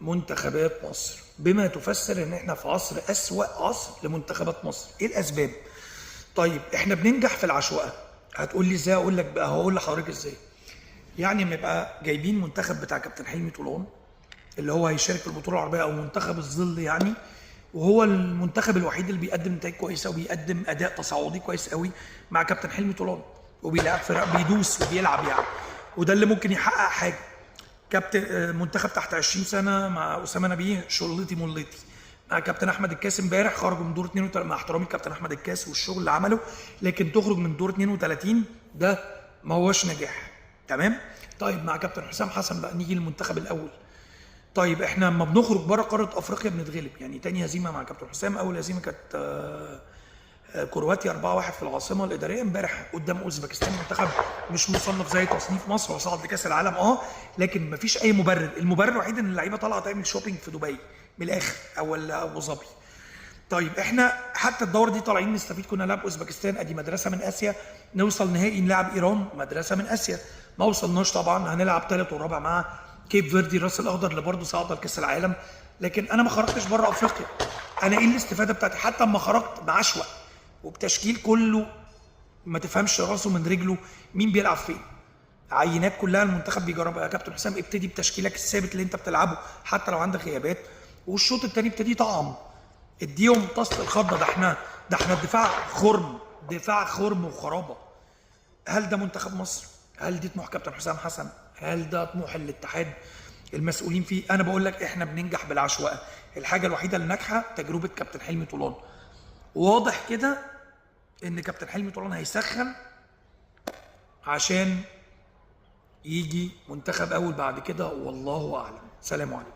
منتخبات مصر، بما تفسر ان احنا في عصر اسوأ عصر لمنتخبات مصر. ايه الاسباب؟ طيب احنا بننجح في العشوائيه. هتقول لي ازاي؟ اقول لك بقى، هقول لحضرتك ازاي. يعني بنبقى جايبين منتخب بتاع كابتن حلمي طولان اللي هو هيشارك في البطوله العربيه او منتخب الظل يعني، وهو المنتخب الوحيد اللي بيقدم نتائج كويسه وبيقدم اداء تصاعدي كويس قوي مع كابتن حلمي طولان، وبيلعب فرق بيدوس وبيلعب يعني، وده اللي ممكن يحقق حاجه. كابتن منتخب تحت 20 سنه مع اسامه نبيه شلتي ملتي، مع كابتن احمد الكاس امبارح خرجوا من دور 32. مع احترامي كابتن احمد الكاس والشغل اللي عمله، لكن تخرج من دور 32 ده ما هوش نجاح. تمام. طيب مع كابتن حسام حسن بقى نيجي للمنتخب الاول. طيب احنا لما بنخرج بره قاره افريقيا بنتغلب، يعني تاني هزيمه مع كابتن حسام. اول هزيمه كانت كرواتيا 4-1 في العاصمه الاداريه امبارح قدام اوزبكستان، منتخب مش مصنف زي تصنيف مصر وصعد لكاس العالم لكن مفيش اي مبرر. المبرر الوحيد ان اللعيبه طالعه تعمل شوبينج في دبي من الاخر او ابو ظبي. طيب احنا حتى الدوره دي طالعين نستفيد، كنا نلعب اوزبكستان ادي مدرسه من اسيا، نوصل نهائي نلعب ايران مدرسه من اسيا، ما وصلناش طبعا. هنلعب ثالث ورابع مع كيب فيردي الراس الاخضر اللي برضه صعد لكاس العالم. لكن انا ما خرجتش بره افريقيا. انا ايه الاستفاده بتاعتي؟ حتى اما خرجت بعشوائي وبتشكيل كله ما تفهمش راسه من رجله مين بيلعب فين. عينات كلها المنتخب بيجربها. يا كابتن حسام ابتدي بتشكيلك الثابت اللي انت بتلعبه حتى لو عندك غيابات، والشوط الثاني ابتدي طعم، اديهم طاسه الخضه. ده احنا الدفاع خرم، دفاع خرم وخرابه. هل ده منتخب مصر؟ هل دي طموح كابتن حسام حسن؟ هل ده طموح الاتحاد المسؤولين فيه؟ انا بقول لك احنا بننجح بالعشوائيه. الحاجه الوحيده اللي ناجحه تجربه كابتن حلمي طولان. واضح كده ان كابتن حلمي طولان هيسخن عشان يجي منتخب اول بعد كده، والله اعلم. سلام عليكم.